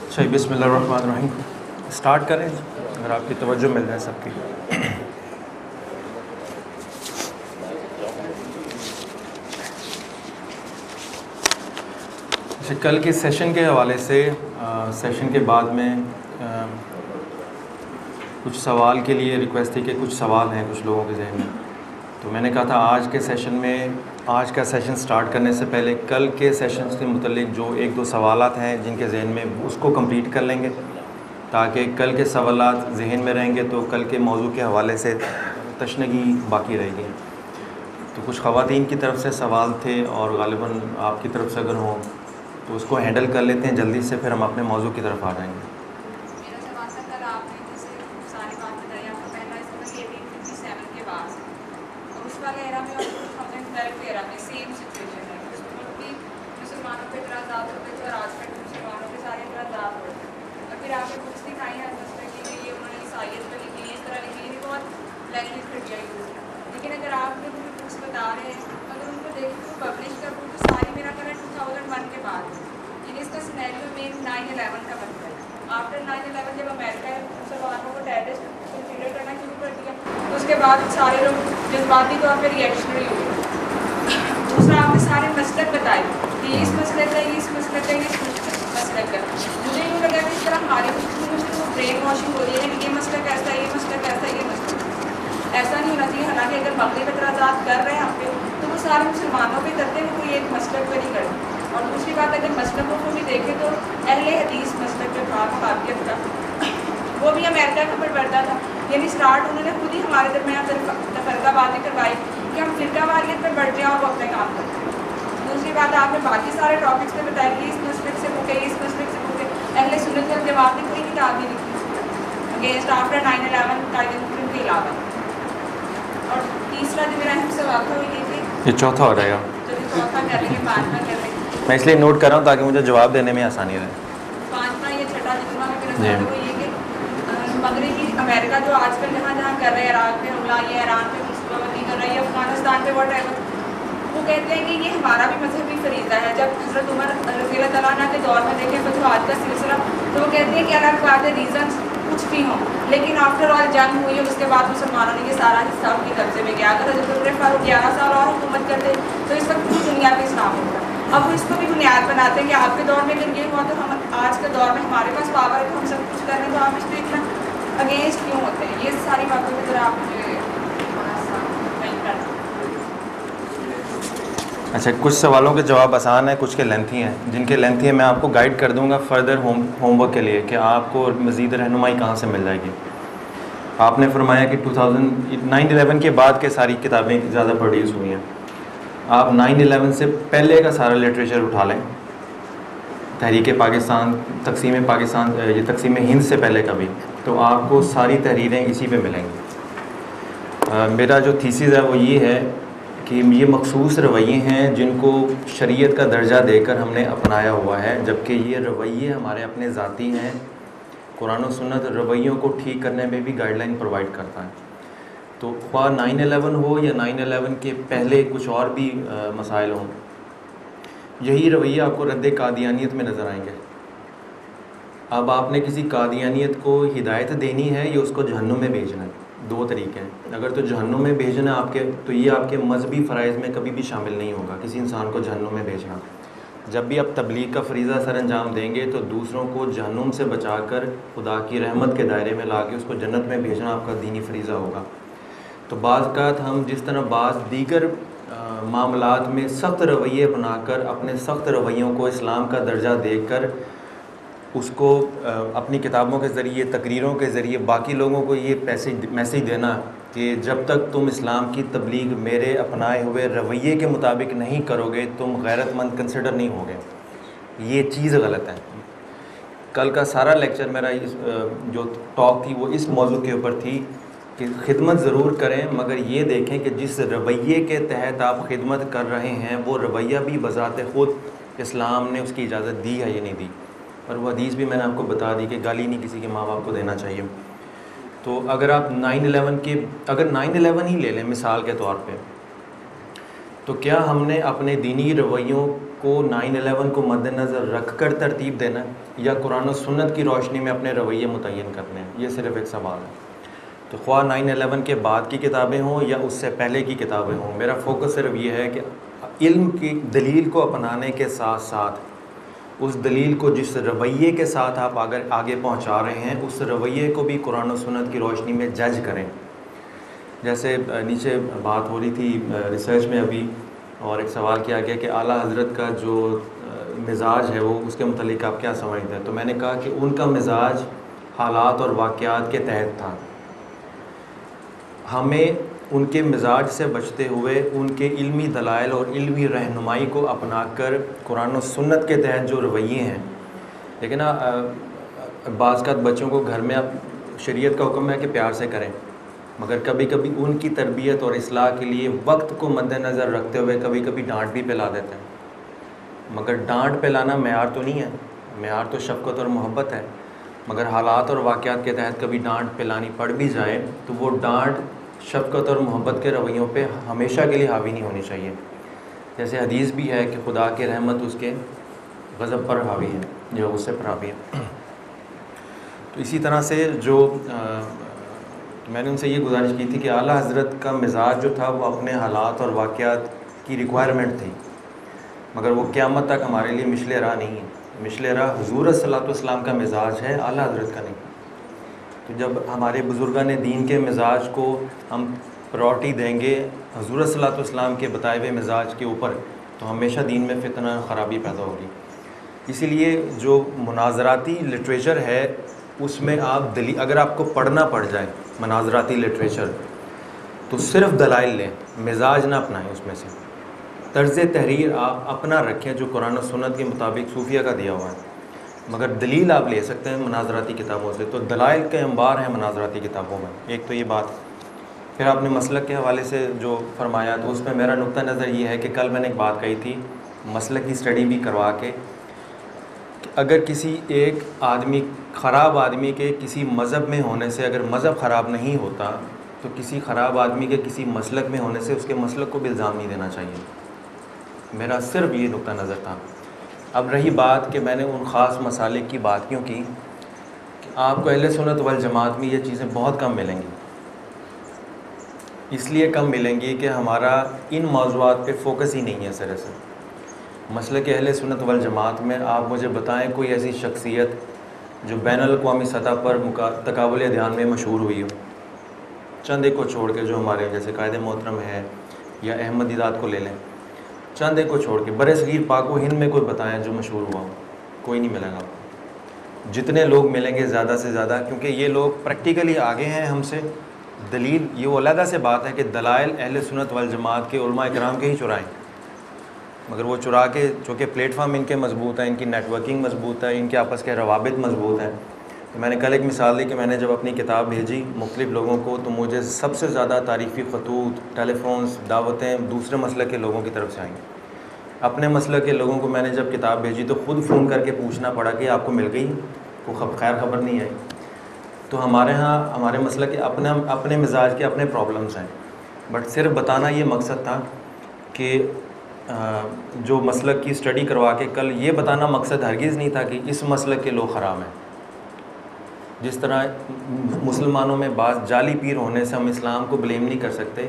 اچھا، بسم اللہ الرحمن الرحیم. اسٹارٹ کریں اگر آپ کی توجہ مل جائے سب کی. اچھا، کل کے سیشن کے حوالے سے سیشن کے بعد میں کچھ سوال کے لیے ریکویسٹ تھی کہ کچھ سوال ہیں کچھ لوگوں کے ذہن میں. تو میں نے کہا تھا آج کے سیشن میں آج کا سیشن سٹارٹ کرنے سے پہلے کل کے سیشنز کے متعلق جو ایک دو سوالات ہیں جن کے ذہن میں اس کو کمپلیٹ کر لیں گے تاکہ کل کے سوالات ذہن میں رہیں گے تو کل کے موضوع کے حوالے سے تشنگی باقی رہے گی. تو کچھ خواتین کی طرف سے سوال تھے اور غالباً آپ کی طرف سے اگر ہوں تو اس کو ہینڈل کر لیتے ہیں جلدی سے، پھر ہم اپنے موضوع کی طرف آ جائیں گے. لیکن اگر آپ نے مجھے بکس بتا رہے ہیں اگر ان کو دیکھیں تو پبلش کر دوں تو ساری میرا کرا 2001 کے بعد یعنی اس کا سینیریو میں 9/11 کا بنتا ہے. آفٹر 9/11 جب امریکہ مسلمانوں کو ٹیررسٹ کنسیڈر کرنا شروع کر دیا تو اس کے بعد سارے لوگ جذباتی طور پہ ریئیکشنری ہوئے. دوسرا آپ نے سارے مسلک بتائے کہ یہ اس مسئلے کا یہ اس مسئلے کا یہ اس مسئلے کا. مجھے یوں لگا کہ اس طرح ہمارے برین واشنگ ہو رہی ہے کہ یہ مسئلہ کیسا ہے یہ مسئلہ کیسا ہے یہ مسئلہ ایسا نہیں ہونا چاہیے. حالانکہ اگر مغرب اعتراضات کر رہے ہیں ہم پہ تو وہ سارے مسلمانوں پہ کرتے ہیں، کوئی ایک مسلک پہ نہیں کرتے. اور دوسری بات اگر مسلکوں کو بھی دیکھیں تو اہل حدیث مسلک جو تھا وہابیت کا وہ بھی امریکہ کا پروردہ تھا. یعنی اسٹارٹ انہوں نے خود ہی ہمارے درمیان تفرقہ بازی کروائی کہ ہم فرقہ واریت پہ بڑھ جائیں اور وہ اپنے کام کرتے ہیں. دوسری بات آپ نے باقی سارے ٹاپکس پہ بتایا کہ اس مسلک سے بھوکے اس مسلک سے بھوکے. اہل سنت کا جواب نے کوئی کتاب نہیں لکھی اگینسٹ آفٹر 9/11 قائد کے علاوہ. اور تیسرا جو میرا اہم سوال تھا وہ یہ کہ یہ چوتھا ہو جائے گا. چوتھا کر لیں گے پانچواں کر لیں گے. میں اس لیے نوٹ کر رہا ہوں تاکہ مجھے جواب دینے میں آسانی رہے. پانچواں یا چھٹا جتنا میں میرا سوال ہے وہ یہ کہ مغربی امریکہ جو آج کل جہاں جہاں کر رہے ہیں عراق پہ حملہ یہ ایران پہ مصیبت کر رہی ہے افغانستان پہ واٹ ایور وہ کہتے ہیں کہ یہ ہمارا بھی مذہبی فریضہ ہے. جب حضرت عمر رضی اللہ تعالیٰ عنہ کے دور میں دیکھیں فتوحات کا سلسلہ تو وہ کہتے ہیں کہ الگ بات ہے ریزنس کچھ بھی ہوں لیکن آفٹر آل جنگ ہوئی اور اس کے بعد مسلمانوں نے یہ سارا حصہ ان کے قبضے میں گیا. اگر حضرت عمر فاروق 11 سال اور حکومت کرتے تو اس وقت پوری دنیا پہ اسلام ہوتا. اب وہ اس کو بھی بنیاد بناتے ہیں کہ آپ کے دور میں اگر یہ ہوا تو ہم آج کے دور میں ہمارے پاس پاور ہے تو ہم سب کچھ کر رہے ہیں تو آپ اس پہ اتنا اگینسٹ کیوں ہوتے ہیں. یہ ساری باتوں کی طرح آپ مجھے تھوڑا سا نہیں کرنا. اچھا، کچھ سوالوں کے جواب آسان ہیں کچھ کے لینتھی ہیں. جن کے لینتھی ہیں میں آپ کو گائیڈ کر دوں گا فردر ہوم ورک کے لیے کہ آپ کو مزید رہنمائی کہاں سے مل جائے گی. آپ نے فرمایا کہ 9/11 کے بعد کے ساری کتابیں زیادہ پروڈیوس ہوئی ہیں. آپ 9/11 سے پہلے کا سارا لٹریچر اٹھا لیں، تحریک پاکستان، تقسیم پاکستان، یہ تقسیم ہند سے پہلے کا بھی، تو آپ کو ساری تحریریں اسی پہ ملیں گی. میرا جو تھیسز ہے وہ یہ ہے کہ یہ مخصوص رویے ہیں جن کو شریعت کا درجہ دے کر ہم نے اپنایا ہوا ہے، جبکہ یہ رویے ہمارے اپنے ذاتی ہیں. قرآن و سنت رویوں کو ٹھیک کرنے میں بھی گائیڈ لائن پرووائڈ کرتا ہے. تو خواہ 9/11 ہو یا 9/11 کے پہلے کچھ اور بھی مسائل ہوں، یہی رویے آپ کو رد قادیانیت میں نظر آئیں گے. اب آپ نے کسی قادیانیت کو ہدایت دینی ہے یا اس کو جہنم میں بھیجنا ہے، دو طریقے ہیں. اگر تو جہنم میں بھیجنا آپ کے تو یہ آپ کے مذہبی فرائض میں کبھی بھی شامل نہیں ہوگا کسی انسان کو جہنم میں بھیجنا. جب بھی آپ تبلیغ کا فریضہ سر انجام دیں گے تو دوسروں کو جہنم سے بچا کر خدا کی رحمت کے دائرے میں لا کے اس کو جنت میں بھیجنا آپ کا دینی فریضہ ہوگا. تو بعض اوقات ہم جس طرح بعض دیگر معاملات میں سخت رویے بنا کر اپنے سخت رویوں کو اسلام کا درجہ دے کر اس کو اپنی کتابوں کے ذریعے تقریروں کے ذریعے باقی لوگوں کو یہ میسیج دینا کہ جب تک تم اسلام کی تبلیغ میرے اپنائے ہوئے رویے کے مطابق نہیں کرو گے تم غیرت مند کنسیڈر نہیں ہوگے، یہ چیز غلط ہے. کل کا سارا لیکچر میرا جو ٹاک تھی وہ اس موضوع کے اوپر تھی کہ خدمت ضرور کریں مگر یہ دیکھیں کہ جس رویے کے تحت آپ خدمت کر رہے ہیں وہ رویہ بھی بذات خود اسلام نے اس کی اجازت دی ہے یا نہیں دی. اور وہ حدیث بھی میں نے آپ کو بتا دی کہ گالی نہیں کسی کے ماں باپ کو دینا چاہیے. تو اگر آپ 9/11 ہی لے لیں مثال کے طور پہ، تو کیا ہم نے اپنے دینی رویوں کو 9/11 کو مد نظر رکھ کر ترتیب دینا ہے یا قرآن و سنت کی روشنی میں اپنے رویے متعین کرنے ہیں؟ یہ صرف ایک سوال ہے. تو خواہ 9/11 کے بعد کی کتابیں ہوں یا اس سے پہلے کی کتابیں ہوں، میرا فوکس صرف یہ ہے کہ علم کی دلیل کو اپنانے کے ساتھ ساتھ اس دلیل کو جس رویے کے ساتھ آپ آگے پہنچا رہے ہیں اس رویے کو بھی قرآن و سنت کی روشنی میں جج کریں. جیسے نیچے بات ہو رہی تھی ریسرچ میں ابھی، اور ایک سوال کیا گیا کہ اعلیٰ حضرت کا جو مزاج ہے وہ اس کے متعلق آپ کیا سمجھتے ہیں؟ تو میں نے کہا کہ ان کا مزاج حالات اور واقعات کے تحت تھا. ہمیں ان کے مزاج سے بچتے ہوئے ان کے علمی دلائل اور علمی رہنمائی کو اپنا کر قرآن و سنت کے تحت جو رویے ہیں، لیکن بعض کا بچوں کو گھر میں اب شریعت کا حکم ہے کہ پیار سے کریں، مگر کبھی کبھی ان کی تربیت اور اصلاح کے لیے وقت کو مد نظر رکھتے ہوئے کبھی کبھی ڈانٹ بھی پلا دیتے ہیں. مگر ڈانٹ پلانا معیار تو نہیں ہے، معیار تو شفقت اور محبت ہے. مگر حالات اور واقعات کے تحت کبھی ڈانٹ پلانی پڑ بھی جائے تو وہ ڈانٹ شفقت اور محبت کے رویوں پہ ہمیشہ کے لیے حاوی نہیں ہونی چاہیے. جیسے حدیث بھی ہے کہ خدا کی رحمت اس کے غضب پر حاوی ہے، جو غصے پر حاوی ہے. تو اسی طرح سے جو میں نے ان سے یہ گزارش کی تھی کہ اعلیٰ حضرت کا مزاج جو تھا وہ اپنے حالات اور واقعات کی ریکوائرمنٹ تھی، مگر وہ قیامت تک ہمارے لیے مشل راہ نہیں ہے. مشل راہ حضور صلی اللہ علیہ وسلم کا مزاج ہے، اعلیٰ حضرت کا نہیں. تو جب ہمارے بزرگان دین کے مزاج کو ہم پرائورٹی دیں گے حضور صلی اللہ علیہ وسلم کے بتائے ہوئے مزاج کے اوپر، تو ہمیشہ دین میں فتنہ خرابی پیدا ہوگی. اسی لیے جو مناظراتی لٹریچر ہے اس میں آپ اگر آپ کو پڑھنا پڑ جائے مناظراتی لٹریچر تو صرف دلائل لیں، مزاج نہ اپنائیں. اس میں سے طرز تحریر آپ اپنا رکھیں جو قرآن و سنت کے مطابق صوفیہ کا دیا ہوا ہے، مگر دلیل آپ لے سکتے ہیں مناظراتی کتابوں سے. تو دلائل کے انبار ہیں مناظراتی کتابوں میں. ایک تو یہ بات. پھر آپ نے مسلک کے حوالے سے جو فرمایا تو اس میں میرا نقطہ نظر یہ ہے کہ کل میں نے ایک بات کہی تھی مسلک کی اسٹڈی بھی کروا کے، کہ اگر کسی ایک آدمی خراب آدمی کے کسی مذہب میں ہونے سے اگر مذہب خراب نہیں ہوتا تو کسی خراب آدمی کے کسی مسلک میں ہونے سے اس کے مسلک کو بھی الزام نہیں دینا چاہیے. میرا صرف یہ نقطہ نظر تھا. اب رہی بات کہ میں نے ان خاص مسالک کی بات کیوں کی کہ آپ کو اہل سنت والجماعت میں یہ چیزیں بہت کم ملیں گی. اس لیے کم ملیں گی کہ ہمارا ان موضوعات پہ فوکس ہی نہیں ہے سرے سے. مسلک اہل سنت والجماعت میں آپ مجھے بتائیں کوئی ایسی شخصیت جو بین الاقوامی سطح پر تقابل دھیان میں مشہور ہوئی ہو، چند ایک کو چھوڑ کے، جو ہمارے جیسے قائد محترم ہے یا احمد دیدات کو لے لیں، چند ایک کو چھوڑ کے برِ صغیر پاک و ہند میں کوئی بتائیں جو مشہور ہوا ہو. کوئی نہیں ملے گا آپ کو. جتنے لوگ ملیں گے زیادہ سے زیادہ، کیونکہ یہ لوگ پریکٹیکلی آگے ہیں ہم سے. دلیل یہ وہ علیحدہ سے بات ہے کہ دلائل اہل سنت والجماعت کے علماء کرام کے ہی چرائیں، مگر وہ چرا کے چونکہ پلیٹ فارم ان کے مضبوط ہیں، ان کی نیٹ ورکنگ مضبوط ہے، ان کے آپس کے روابط مضبوط ہیں. تو میں نے کل ایک مثال دی کہ میں نے جب اپنی کتاب بھیجی مختلف لوگوں کو تو مجھے سب سے زیادہ تعریفی خطوط، ٹیلی فونز، دعوتیں دوسرے مسلک کے لوگوں کی طرف سے آئیں. اپنے مسلک کے لوگوں کو میں نے جب کتاب بھیجی تو خود فون کر کے پوچھنا پڑا کہ آپ کو مل گئی، کوئی خیر خبر نہیں آئی. تو ہمارے ہاں ہمارے مسلک کے اپنے مزاج کے اپنے پرابلمس ہیں. بٹ صرف بتانا یہ مقصد تھا کہ جو مسلک کی اسٹڈی کروا کے کل یہ بتانا مقصد ہرگز نہیں تھا کہ اس مسلک کے لوگ خراب ہیں. جس طرح مسلمانوں میں بعض جعلی پیر ہونے سے ہم اسلام کو بلیم نہیں کر سکتے،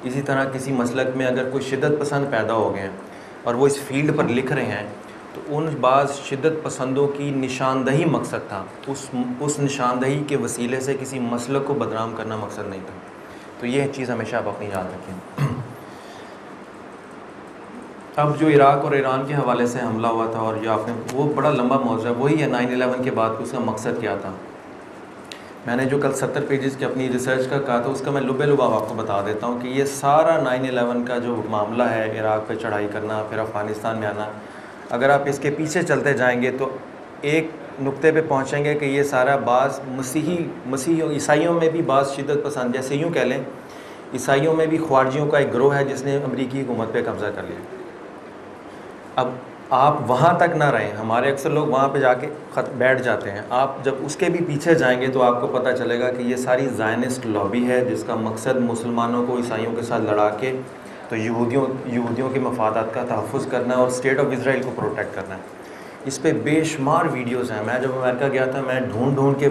اسی طرح کسی مسلک میں اگر کوئی شدت پسند پیدا ہو گئے ہیں اور وہ اس فیلڈ پر لکھ رہے ہیں تو ان بعض شدت پسندوں کی نشاندہی مقصد تھا. اس نشاندہی کے وسیلے سے کسی مسلک کو بدنام کرنا مقصد نہیں تھا. تو یہ چیز ہمیشہ آپ اپنی یاد رکھیں. اب جو عراق اور ایران کے حوالے سے حملہ ہوا تھا اور یہ آپ نے وہ بڑا لمبا موضوع ہے، وہی ہے 9/11 کے بعد اس کا مقصد کیا تھا. میں نے جو کل 70 پیجز کی اپنی ریسرچ کا کہا تھا اس کا میں لبے لباب آپ کو بتا دیتا ہوں کہ یہ سارا 9/11 کا جو معاملہ ہے، عراق پہ چڑھائی کرنا پھر افغانستان میں آنا، اگر آپ اس کے پیچھے چلتے جائیں گے تو ایک نقطے پہ پہنچیں گے کہ یہ سارا بعض مسیحیوں عیسائیوں میں بھی بعض شدت پسند، جیسے یوں کہہ لیں عیسائیوں میں بھی خوارجیوں کا ایک گروہ ہے جس نے امریکی حکومت پہ قبضہ کر لیا. اب آپ وہاں تک نہ رہیں، ہمارے اکثر لوگ وہاں پہ جا کے بیٹھ جاتے ہیں. آپ جب اس کے بھی پیچھے جائیں گے تو آپ کو پتہ چلے گا کہ یہ ساری زائنسٹ لابی ہے جس کا مقصد مسلمانوں کو عیسائیوں کے ساتھ لڑا کے تو یہودیوں کے مفادات کا تحفظ کرنا ہے اور اسٹیٹ آف اسرائیل کو پروٹیکٹ کرنا ہے. اس پہ بے شمار ویڈیوز ہیں. میں جب امریکہ گیا تھا میں ڈھونڈ کے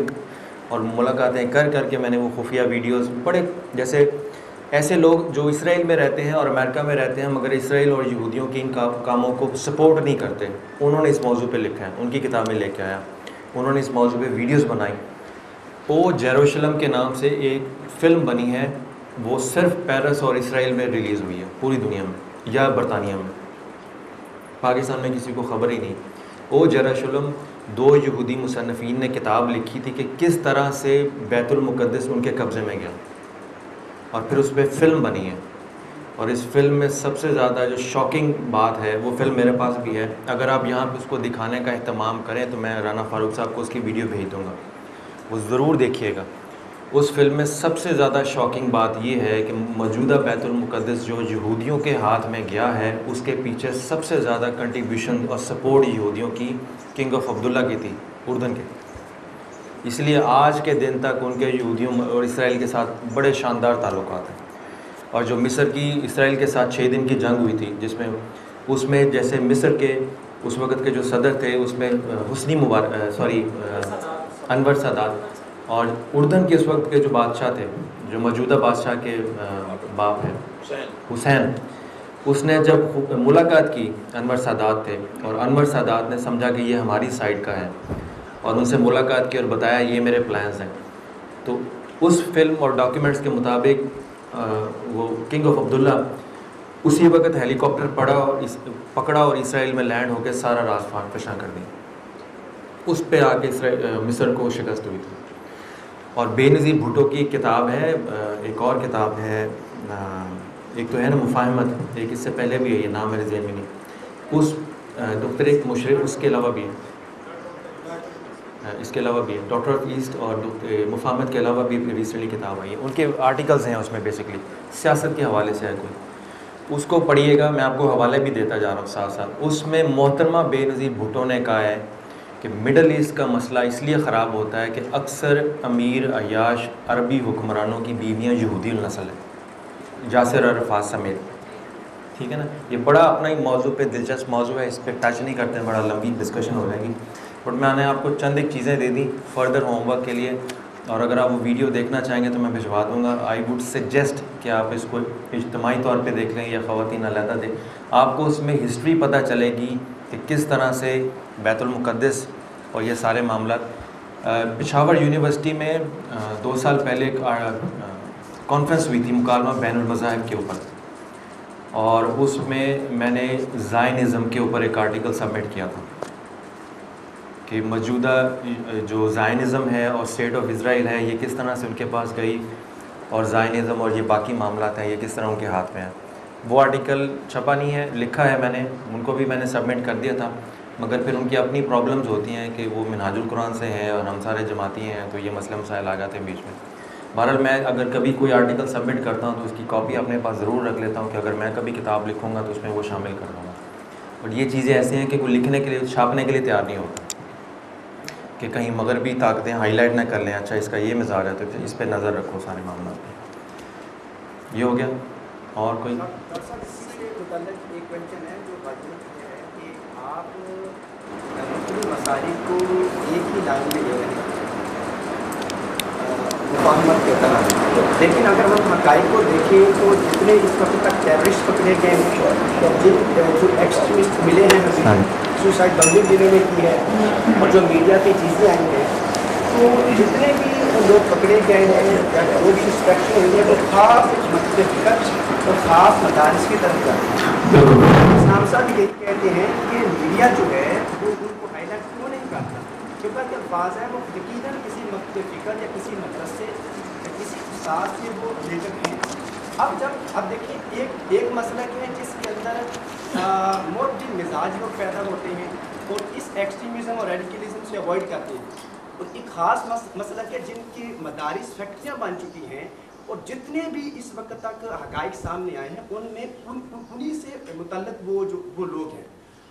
اور ملاقاتیں کر کے میں نے وہ خفیہ ویڈیوز بڑے جیسے ایسے لوگ جو اسرائیل میں رہتے ہیں اور امریکہ میں رہتے ہیں مگر اسرائیل اور یہودیوں کی ان کاموں کو سپورٹ نہیں کرتے, انہوں نے اس موضوع پہ لکھا ہے, ان کی کتابیں لے کے آیا, انہوں نے اس موضوع پہ ویڈیوز بنائی. او جیروشلم کے نام سے ایک فلم بنی ہے, وہ صرف پیرس اور اسرائیل میں ریلیز ہوئی ہے پوری دنیا میں یا برطانیہ میں, پاکستان میں کسی کو خبر ہی نہیں. او جیروشلم 2 یہودی مصنفین نے کتاب لکھی تھی کہ کس طرح سے بیت المقدس ان کے قبضے میں گیا, اور پھر اس پہ فلم بنی ہے. اور اس فلم میں سب سے زیادہ جو شاکنگ بات ہے, وہ فلم میرے پاس بھی ہے, اگر آپ یہاں پہ اس کو دکھانے کا اہتمام کریں تو میں رانا فاروق صاحب کو اس کی ویڈیو بھیج دوں گا, وہ ضرور دیکھیے گا. اس فلم میں سب سے زیادہ شاکنگ بات یہ ہے کہ موجودہ بیت المقدس جو یہودیوں کے ہاتھ میں گیا ہے, اس کے پیچھے سب سے زیادہ کنٹریبیوشن اور سپورٹ یہودیوں کی کنگ آف عبداللہ کی تھی, اردن کے. اس لیے آج کے دن تک ان کے یہودیوں اور اسرائیل کے ساتھ بڑے شاندار تعلقات ہیں. اور جو مصر کی اسرائیل کے ساتھ 6 دن کی جنگ ہوئی تھی, اس میں جیسے مصر کے اس وقت کے جو صدر تھے اس میں انور سادات, اور اردن کے اس وقت کے جو بادشاہ تھے, جو موجودہ بادشاہ کے باپ ہیں حسین, اس نے جب ملاقات کی انور سادات تھے, اور انور سادات نے سمجھا کہ یہ ہماری سائڈ کا ہے, اور ان سے ملاقات کی اور بتایا یہ میرے پلانز ہیں. تو اس فلم اور ڈاکیومنٹس کے مطابق وہ کنگ آف عبداللہ اسی وقت ہیلی کاپٹر پکڑا اور اسرائیل میں لینڈ ہو کے سارا راز فشاں کر دی. اس پہ آ کے مصر کو شکست ہوئی تھی. اور بے نظیر بھٹو کی کتاب ہے, ایک اور کتاب ہے, ایک تو ہے نا مفاہمت, ایک اس سے پہلے بھی ہے, یہ نام میرے ذہن میں نہیں, اس ڈاکٹر ایک مشرف, اس کے علاوہ بھی ہے, اس کے علاوہ بھی ہے ڈاکٹر آف ایسٹ, اور مفاہمت کے علاوہ بھی ریسنٹلی کتاب آئی ہے, ان کے آرٹیکلز ہیں اس میں, بیسکلی سیاست کے حوالے سے ہے کوئی, اس کو پڑھیے گا. میں آپ کو حوالے بھی دیتا جا رہا ہوں ساتھ ساتھ. اس میں محترمہ بے نظیر بھٹو نے کہا ہے کہ مڈل ایسٹ کا مسئلہ اس لیے خراب ہوتا ہے کہ اکثر امیر عیاش عربی حکمرانوں کی بیویاں یہودی النسل ہیں, یاسر عرفات سمیت. ٹھیک ہے نا, یہ بڑا اپنا ہی موضوع پہ دلچسپ موضوع ہے, اس پہ ٹچ نہیں کرتے ہیں, بڑا لمبی ڈسکشن ہو جائے گی. بٹ میں نے آپ کو چند ایک چیزیں دے دی فردر ہوم ورک کے لیے, اور اگر آپ وہ ویڈیو دیکھنا چاہیں گے تو میں بھجوا دوں گا. آئی ووڈ سجیسٹ کہ آپ اس کو اجتماعی طور پہ دیکھ لیں یا خواتین علیحدہ دیں. آپ کو اس میں ہسٹری پتہ چلے گی کہ کس طرح سے بیت المقدس اور یہ سارے معاملات. پشاور یونیورسٹی میں 2 سال پہلے ایک کانفرنس ہوئی تھی مکالمہ بین المذاہب کے اوپر, اور اس میں نے زائنزم کے اوپر ایک آرٹیکل سبمٹ کیا تھا کہ موجودہ جو زائنزم ہے اور اسٹیٹ آف اسرائیل ہے, یہ کس طرح سے ان کے پاس گئی, اور زائنزم اور یہ باقی معاملات ہیں یہ کس طرح ان کے ہاتھ میں ہیں. وہ آرٹیکل چھپا نہیں ہے, لکھا ہے میں نے, ان کو بھی میں نے سبمٹ کر دیا تھا, مگر پھر ان کی اپنی پرابلمز ہوتی ہیں کہ وہ منہاج القرآن سے ہیں اور ہم سارے جماعتی ہیں, تو یہ مسئلہ مسائل آ جاتے ہیں بیچ میں. بہرحال میں اگر کبھی کوئی آرٹیکل سبمٹ کرتا ہوں تو اس کی کاپی اپنے پاس ضرور رکھ لیتا ہوں کہ اگر میں کبھی کتاب لکھوں گا تو اس میں وہ شامل کر دوں گا. اور یہ چیزیں ایسی ہیں کہ کوئی لکھنے کے لیے, چھاپنے کے لیے تیار نہیں ہوتا کہ کہیں مغربی طاقتیں ہائی لائٹ نہ کر لیں, اچھا اس کا یہ مزاج ہے تو اس پہ نظر رکھو سارے معاملات پہ. یہ ہو گیا. اور کوئی ایک کویشچن ہے جو ہے کہ آپ مسائل کو ایک ہی لائن میں لے رہے ہیں مفاہمت کے طرح, لیکن اگر ہم حقائق کو دیکھیں تو جتنے اس وقت تک ٹیررسٹ پکڑے گئے ہیں, جو ایکسٹریمسٹ ملے ہیں, سوسائڈ بمبنگ جنہوں نے کی ہے, اور جو میڈیا کی چیزیں آئی ہیں, تو جتنے بھی لوگ پکڑے گئے ہیں یا جو بھی انسپیکشن ہوئی ہے وہ خاص مختلف اور خاص مدارس کی طرف جاتے ہیں. اسلام صاحب یہی کہتے ہیں کہ میڈیا جو ہے وہ ان کو ہائی لائٹ کیوں نہیں کرتا, کیونکہ الفاظ ہے وہ یقیناً کسی فکر یا کسی مدرسے یا کسی استاد سے وہ ریلیٹڈ ہیں. اب دیکھیں ایک مسئلہ کیا ہے جس کے اندر معتدل مزاج لوگ پیدا ہوتے ہیں اور اس ایکسٹریمزم اور ریڈیکلزم سے اوائڈ کرتے ہیں, اور ایک خاص مسئلہ کیا جن کی مدارس فیکٹریاں بن چکی ہیں, اور جتنے بھی اس وقت تک حقائق سامنے آئے ہیں ان میں انہی سے متعلق وہ لوگ ہیں.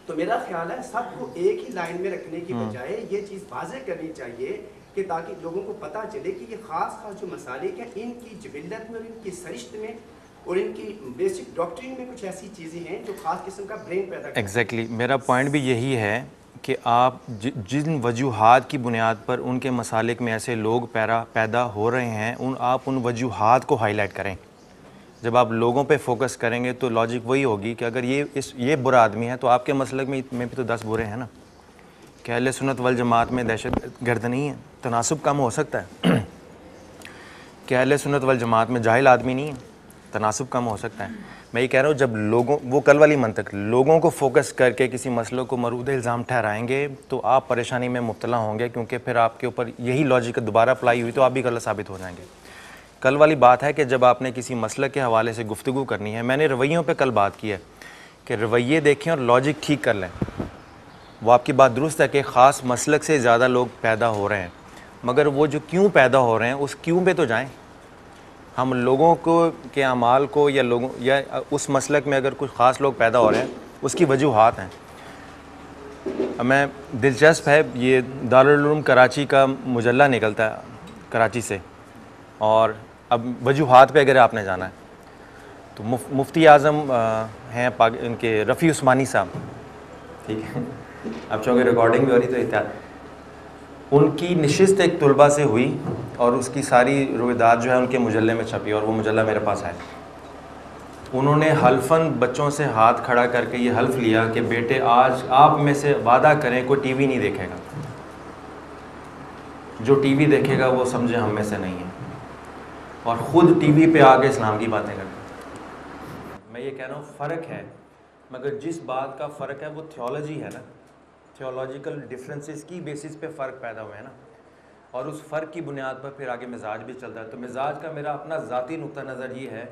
تو میرا خیال ہے سب کو ایک ہی لائن میں رکھنے کی بجائے یہ چیز واضح کرنی چاہیے کہ تاکہ لوگوں کو پتہ چلے کہ یہ خاص جو مسالک ہیں ان کی جبلت میں اور ان کی سرشت میں اور ان کی بیسک ڈاکٹرین میں کچھ ایسی چیزیں ہیں جو خاص قسم کا برین پیدا کرتی ہیں. ایگزیکٹلی میرا پوائنٹ بھی یہی ہے کہ آپ جن وجوہات کی بنیاد پر ان کے مسالک میں ایسے لوگ پیدا ہو رہے ہیں آپ ان وجوہات کو ہائی لائٹ کریں. جب آپ لوگوں پہ فوکس کریں گے تو لاجک وہی ہوگی کہ اگر یہ برا آدمی ہے تو آپ کے مسلک میں بھی تو 10 برے ہیں نا. کہ اہل سنت والجماعت میں دہشت گرد نہیں ہے, تناسب کم ہو سکتا ہے. کہ اہل سنت والجماعت میں جاہل آدمی نہیں ہے, تناسب کم ہو سکتا ہے. میں یہ کہہ رہا ہوں جب وہ کل والی منطق لوگوں کو فوکس کر کے کسی مسئلے کو مرود الزام ٹھہرائیں گے تو آپ پریشانی میں مبتلا ہوں گے, کیونکہ پھر آپ کے اوپر یہی لاجک دوبارہ اپلائی ہوئی تو آپ بھی غلط ثابت ہو جائیں گے. کل والی بات ہے کہ جب آپ نے کسی مسئلے کے حوالے سے گفتگو کرنی ہے, میں نے رویوں پہ کل بات کی ہے کہ رویے دیکھیں اور لاجک ٹھیک کر لیں. وہ آپ کی بات درست ہے کہ خاص مسلک سے زیادہ لوگ پیدا ہو رہے ہیں, مگر وہ جو کیوں پیدا ہو رہے ہیں اس کیوں پہ تو جائیں. ہم لوگوں کے اعمال کو یا اس مسلک میں اگر کچھ خاص لوگ پیدا ہو رہے ہیں اس کی وجوہات ہیں. میں دلچسپ ہے یہ دارالعلوم کراچی کا مجلہ نکلتا ہے کراچی سے, اور اب وجوہات پہ اگر آپ نے جانا ہے تو مفتی اعظم ہیں ان کے رفیع عثمانی صاحب, ٹھیک ہے, اب چونکہ ریکارڈنگ بھی ہو رہی تو احتیاط. ان کی نشست ایک طلبہ سے ہوئی اور اس کی ساری رویداد جو ہے ان کے مجلے میں چھپی اور وہ مجلہ میرے پاس ہے. انہوں نے حلفاً بچوں سے ہاتھ کھڑا کر کے یہ حلف لیا کہ بیٹے آج آپ میں سے وعدہ کریں کوئی ٹی وی نہیں دیکھے گا, جو ٹی وی دیکھے گا وہ سمجھے ہم میں سے نہیں ہے, اور خود ٹی وی پہ آ کے اسلام کی باتیں کرتے. میں یہ کہہ رہا ہوں فرق ہے, مگر جس بات کا فرق ہے وہ تھیولوجی ہے نا, تھیولوجیکل ڈفرینسز کی بیسس پہ فرق پیدا ہوئے ہیں نا, اور اس فرق کی بنیاد پر پھر آگے مزاج بھی چلتا ہے. تو مزاج کا میرا اپنا ذاتی نقطہ نظر یہ ہے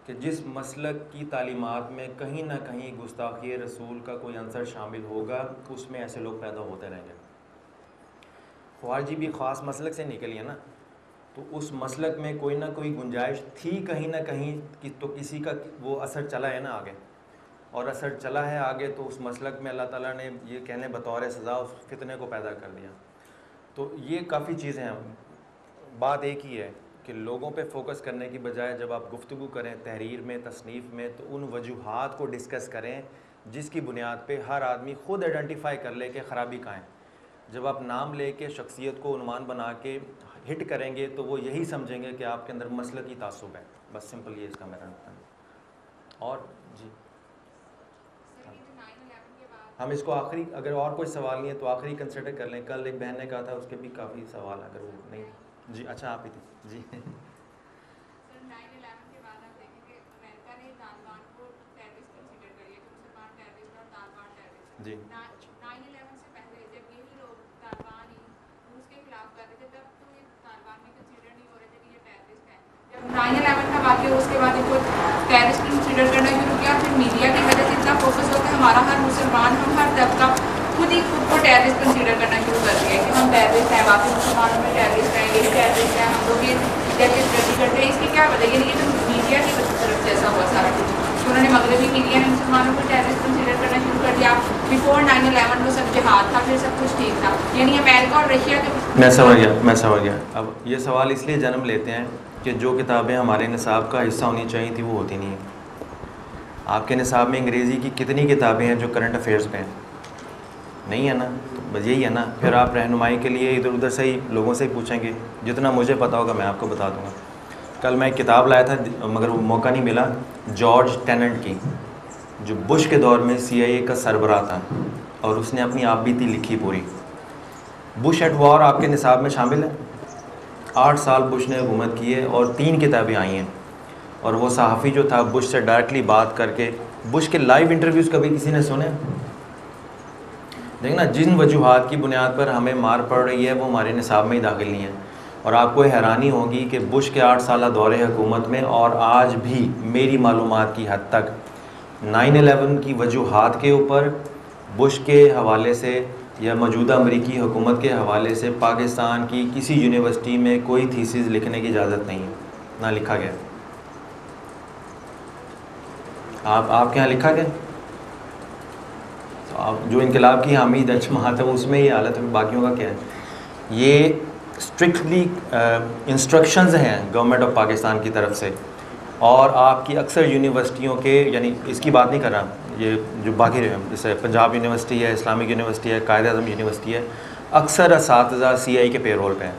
کہ جس مسلک کی تعلیمات میں کہیں نہ کہیں گستاخی رسول کا کوئی عنصر شامل ہوگا اس میں ایسے لوگ پیدا ہوتے رہیں گے. خوارجی بھی خاص مسلک سے نکلی ہے نا, تو اس مسلک میں کوئی نہ کوئی گنجائش تھی کہیں نہ کہیں تو کسی کا وہ اثر چلا ہے نا آگے, اور اثر چلا ہے آگے تو اس مسلک میں اللہ تعالیٰ نے یہ کہنے بطور سزا اس فتنے کو پیدا کر دیا. تو یہ کافی چیزیں ہیں. بات ایک ہی ہے کہ لوگوں پہ فوکس کرنے کی بجائے جب آپ گفتگو کریں تحریر میں تصنیف میں تو ان وجوہات کو ڈسکس کریں جس کی بنیاد پہ ہر آدمی خود آئیڈینٹیفائی کر لے کہ خرابی کہاں ہے. جب آپ نام لے کے شخصیت کو عنوان بنا کے ہٹ کریں گے تو وہ یہی سمجھیں گے کہ آپ کے اندر مسلکی تعصب ہے. بس سمپل یہ اس کا میرا نقطہ ہے. اور جی ہم اس کو آخری, اگر اور کوئی سوال نہیں ہے تو آخری کنسیڈر کر لیں. کل ایک بہن نے کہا تھا اس کے بھی کافی سوال اگر وہ نہیں. جی اچھا آپ ہی تھی. جی جی 9/11 سے پہلے جب یہی لوگ طالبان روس کے خلاف کر رہے تھے تب تو یہ طالبان میں کنسیڈر نہیں ہو رہے تھے کہ یہ ٹیررسٹ ہیں. جب 9/11 کا واقعہ اس کے بعد ان کو ٹیررسٹ کنسیڈر کرنا شروع کیا, پھر میڈیا کی وجہ سے اتنا فوکس ہو کہ ہمارا ہر مسلمان ہم ہر طبقہ خود ہی خود کو ٹیررسٹ کنسیڈر کرنا شروع کر دیا کہ ہم ٹیررسٹ ہیں, باقی مسلمانوں میں ٹیررسٹ ہیں, یہی ٹیررسٹ ہیں, ہم لوگ یہ ٹیررسٹ کرتے ہیں. اس کی کیا وجہ یہ تو میڈیا کی طرف سے ایسا ہوا سارا کچھ. انہوں نے مغربی میڈیا نے مسلمانوں کو ٹیررسٹ کنسیڈر کرنا شروع کر دیا. بیفور 9/11 وہ سب جہاد تھا, پھر سب کچھ ٹھیک تھا. یعنی امریکہ اور رشیا کے میں سمجھ گیا. اب یہ سوال اس لیے جنم لیتے ہیں کہ جو کتابیں ہمارے نصاب کا حصہ ہونی چاہیے تھی وہ ہوتی نہیں ہیں. آپ کے نصاب میں انگریزی کی کتنی کتابیں ہیں جو کرنٹ افیئرس پہ ہیں؟ نہیں ہے نا. تو بس یہی ہے نا, پھر آپ رہنمائی کے لیے ادھر ادھر سے ہی لوگوں سے ہی پوچھیں گے. جتنا مجھے پتا ہوگا میں آپ کو بتا دوں گا. کل میں ایک کتاب لایا تھا مگر وہ موقع نہیں ملا, جارج ٹیننٹ کی, جو بش کے دور میں CIA کا سربراہ تھا, اور اس نے اپنی آپ بیتی لکھی پوری. بش ایٹ وار آپ کے نصاب میں شامل ہے. 8 سال بش نے حکومت کی ہے اور 3 کتابیں آئی ہیں. اور وہ صحافی جو تھا بش سے ڈائریکٹلی بات کر کے, بش کے لائیو انٹرویوز کبھی کسی نے سنے؟ دیکھنا جن وجوہات کی بنیاد پر ہمیں مار پڑ رہی ہے وہ ہمارے نصاب میں ہی داخل نہیں ہے. اور آپ کو حیرانی ہوگی کہ بش کے 8 سالہ دور حکومت میں اور آج بھی میری معلومات کی حد تک 9/11 کی وجوہات کے اوپر بش کے حوالے سے یا موجودہ امریکی حکومت کے حوالے سے پاکستان کی کسی یونیورسٹی میں کوئی تھیسز لکھنے کی اجازت نہیں ہے, نہ لکھا گیا. آپ کے یہاں لکھا گیا؟ تو آپ جو انقلاب کی حامی جماعت ہے اس میں یہ حالت ہے, باقیوں کا کیا ہے؟ یہ اسٹرکٹلی انسٹرکشنز ہیں گورنمنٹ آف پاکستان کی طرف سے اور آپ کی اکثر یونیورسٹیوں کے، یعنی اس کی بات نہیں کر رہا، یہ جو باقی جیسے پنجاب یونیورسٹی ہے، اسلامک یونیورسٹی ہے، قائد اعظم یونیورسٹی ہے، اکثر اساتذہ سی آئی کے پے رول پہ ہیں.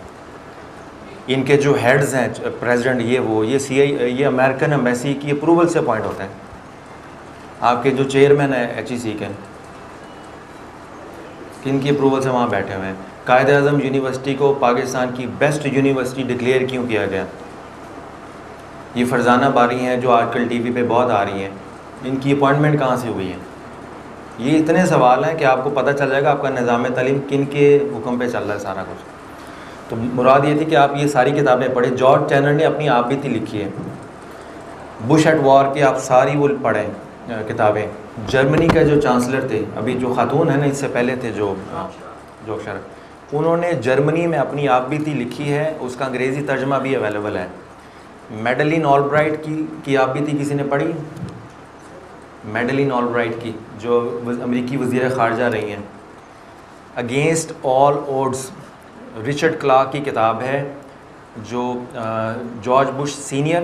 ان کے جو ہیڈز ہیں پریزیڈنٹ یہ سی آئی، یہ امریکن ایمبیسی کی اپروول سے اپوائنٹ ہوتے ہیں. آپ کے جو چیئرمین ہیں ایچ ای سی کے، کن کی اپروول سے وہاں بیٹھے ہوئے ہیں. قائد اعظم یونیورسٹی کو پاکستان کی بیسٹ یونیورسٹی ڈکلیئر کیوں کیا گیا؟ یہ فرزانہ باری ہیں جو آج کل ٹی وی پہ بہت آ رہی ہیں، ان کی اپوائنٹمنٹ کہاں سے ہوئی ہے؟ یہ اتنے سوال ہیں کہ آپ کو پتہ چل جائے گا آپ کا نظام تعلیم کن کے حکم پہ چل رہا ہے سارا کچھ. تو مراد یہ تھی کہ آپ یہ ساری کتابیں پڑھیں. جارج ٹینر نے اپنی آپ بیتی لکھی ہے. بش ایٹ وار کی آپ ساری وہ پڑھیں کتابیں. جرمنی کا جو چانسلر تھے، ابھی جو خاتون ہیں نا، اس سے پہلے تھے جو شرک، انہوں نے جرمنی میں اپنی آپ بیتی لکھی ہے. اس کا انگریزی ترجمہ بھی اویلیبل ہے. میڈلین آل برائٹ کی آپ بیتی کسی نے پڑھی؟ میڈلین آل برائٹ کی، جو امریکی وزیر خارجہ رہی ہیں. اگینسٹ آل اوڈز رچرڈ کلارک کی کتاب ہے، جو جارج بش سینئر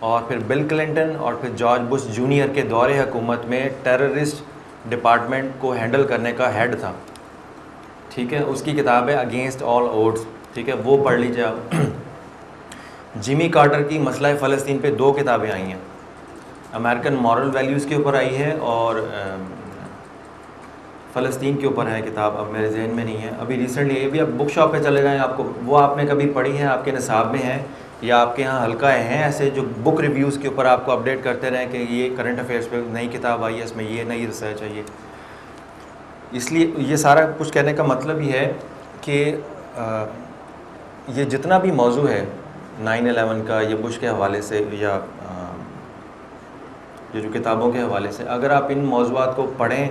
اور پھر بل کلنٹن اور پھر جارج بش جونیئر کے دور حکومت میں ٹیررسٹ ڈپارٹمنٹ کو ہینڈل کرنے کا ہیڈ تھا. ٹھیک ہے، اس کی کتاب ہے اگینسٹ آل اوڈز. ٹھیک ہے، وہ پڑھ لیجیے آپ. جمی کارٹر کی مسئلہ فلسطین پہ 2 کتابیں آئی ہیں. امریکن مورل ویلیوز کے اوپر آئی ہے اور فلسطین کے اوپر ہے کتاب، اب میرے ذہن میں نہیں ہے. ابھی ریسنٹلی یہ بھی آپ بک شاپ پہ چلے جائیں، آپ کو وہ آپ نے کبھی پڑھی ہے، آپ کے نصاب میں ہے، یا آپ کے یہاں حلقہ ہیں ایسے جو بک ریویوز کے اوپر آپ کو اپڈیٹ کرتے رہیں کہ یہ کرنٹ افیئرس پہ نئی کتاب آئی ہے، اس میں یہ نئی ریسرچ ہے. اس لیے یہ سارا کچھ کہنے کا مطلب یہ ہے کہ یہ جتنا بھی موضوع ہے 9/11 کا، یا بش کے حوالے سے، یا یہ جو کتابوں کے حوالے سے، اگر آپ ان موضوعات کو پڑھیں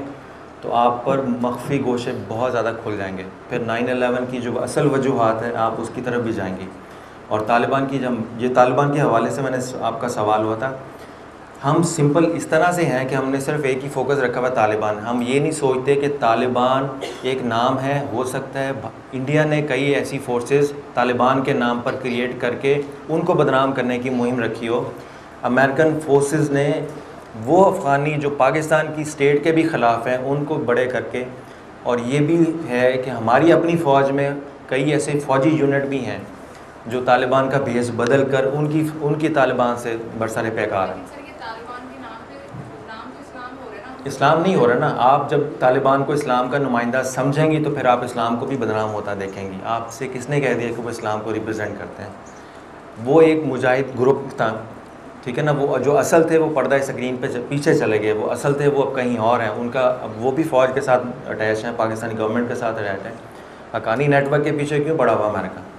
تو آپ پر مخفی گوشے بہت زیادہ کھل جائیں گے. پھر 9/11 کی جو اصل وجوہات ہیں آپ اس کی طرف بھی جائیں گی. اور طالبان کی، جب یہ طالبان کے حوالے سے میں نے آپ کا سوال ہوا تھا، ہم سمپل اس طرح سے ہیں کہ ہم نے صرف ایک ہی فوکس رکھا ہوا طالبان. ہم یہ نہیں سوچتے کہ طالبان ایک نام ہے، ہو سکتا ہے انڈیا نے کئی ایسی فورسز طالبان کے نام پر کریٹ کر کے ان کو بدنام کرنے کی مہم رکھی ہو. امریکن فورسز نے وہ افغانی جو پاکستان کی اسٹیٹ کے بھی خلاف ہیں ان کو بڑے کر کے، اور یہ بھی ہے کہ ہماری اپنی فوج میں کئی ایسے فوجی یونٹ بھی ہیں جو طالبان کا بھیس بدل کر ان کی طالبان سے برسر پیکار ہیں. اسلام نہیں ہو رہا نا. آپ جب طالبان کو اسلام کا نمائندہ سمجھیں گی تو پھر آپ اسلام کو بھی بدنام ہوتا دیکھیں گی. آپ سے کس نے کہہ دیا کہ وہ اسلام کو ریپرزینٹ کرتے ہیں؟ وہ ایک مجاہد گروپ تھا، ٹھیک ہے نا. وہ جو اصل تھے وہ پردہ اسکرین پہ پیچھے چلے گئے. وہ اصل تھے وہ اب کہیں اور ہیں. ان کا وہ بھی فوج کے ساتھ اٹیچ ہیں، پاکستانی گورنمنٹ کے ساتھ اٹیچ ہیں. حقانی نیٹ ورک کے پیچھے کیوں پڑا ہوا امریکہ؟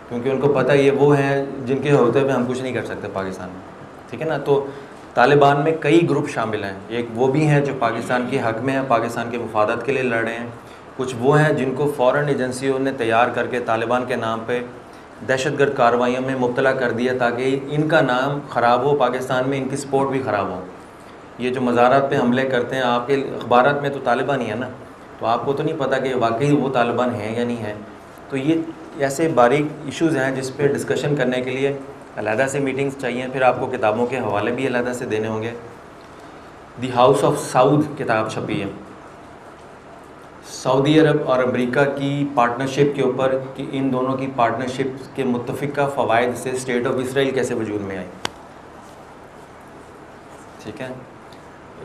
کیونکہ ان کو پتہ یہ وہ ہیں جن کے ہوتے ہوئے ہم کچھ نہیں کر سکتے پاکستان میں. ٹھیک ہے نا. تو طالبان میں کئی گروپ شامل ہیں. ایک وہ بھی ہیں جو پاکستان کے حق میں ہیں، پاکستان کے مفادات کے لیے لڑ رہے ہیں. کچھ وہ ہیں جن کو فورن ایجنسیوں نے تیار کر کے طالبان کے نام پہ دہشت گرد کارروائیوں میں مبتلا کر دیا تاکہ ان کا نام خراب ہو، پاکستان میں ان کی سپورٹ بھی خراب ہو. یہ جو مزارات پہ حملے کرتے ہیں، آپ کے اخبارات میں تو طالبان ہی ہے نا، تو آپ کو تو نہیں پتہ کہ واقعی وہ طالبان ہیں یا نہیں ہیں. تو یہ ایسے باریک ایشوز ہیں جس پہ ڈسکشن کرنے کے لیے علیحدہ سے میٹنگز چاہیے. پھر آپ کو کتابوں کے حوالے بھی علیحدہ سے دینے ہوں گے. دی ہاؤس آف سعود کتاب چھپی ہے سعودی عرب اور امریکہ کی پارٹنرشپ کے اوپر، کہ ان دونوں کی پارٹنرشپ کے متفقہ فوائد سے اسٹیٹ آف اسرائیل کیسے وجود میں آئی. ٹھیک ہے.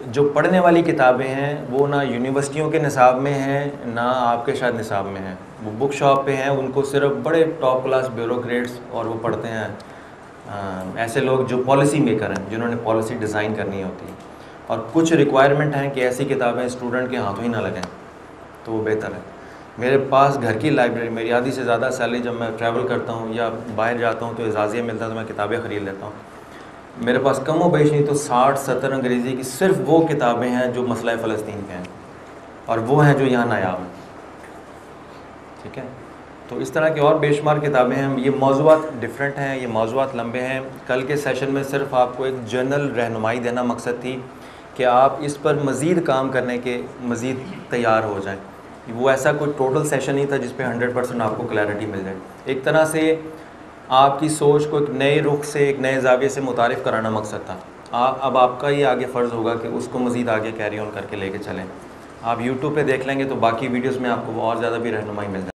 جو پڑھنے والی کتابیں ہیں وہ نہ یونیورسٹیوں کے نصاب میں ہیں نہ آپ کے شاید نصاب میں ہیں. وہ بک شاپ پہ ہیں، ان کو صرف بڑے ٹاپ کلاس بیوروکریٹس اور وہ پڑھتے ہیں، ایسے لوگ جو پالیسی میکر ہیں، جنہوں نے پالیسی ڈیزائن کرنی ہوتی ہے. اور کچھ ریکوائرمنٹ ہیں کہ ایسی کتابیں اسٹوڈنٹ کے ہاتھوں ہی نہ لگیں تو وہ بہتر ہے. میرے پاس گھر کی لائبریری، میری آدھی سے زیادہ سیلری جب میں ٹریول کرتا ہوں یا باہر جاتا ہوں تو اعزازیہ ملتا ہے تو میں کتابیں خرید لیتا ہوں. میرے پاس کم و بیش نہیں تو 60-70 انگریزی کی صرف وہ کتابیں ہیں جو مسئلہ فلسطین کے ہیں، اور وہ ہیں جو یہاں نایاب ہیں. ٹھیک ہے. تو اس طرح کی اور بے شمار کتابیں ہیں. یہ موضوعات ڈیفرنٹ ہیں، یہ موضوعات لمبے ہیں. کل کے سیشن میں صرف آپ کو ایک جنرل رہنمائی دینا مقصد تھی کہ آپ اس پر مزید کام کرنے کے مزید تیار ہو جائیں. وہ ایسا کوئی ٹوٹل سیشن نہیں تھا جس پہ 100% آپ کو کلیئرٹی مل جائے. ایک طرح سے آپ کی سوچ کو ایک نئے رخ سے، ایک نئے زاویے سے متعارف کرانا مقصد تھا. اب آپ کا ہی آگے فرض ہوگا کہ اس کو مزید آگے کیری آن کر کے لے کے چلیں. آپ یوٹیوب پہ دیکھ لیں گے تو باقی ویڈیوز میں آپ کو اور زیادہ بھی رہنمائی مل جائے.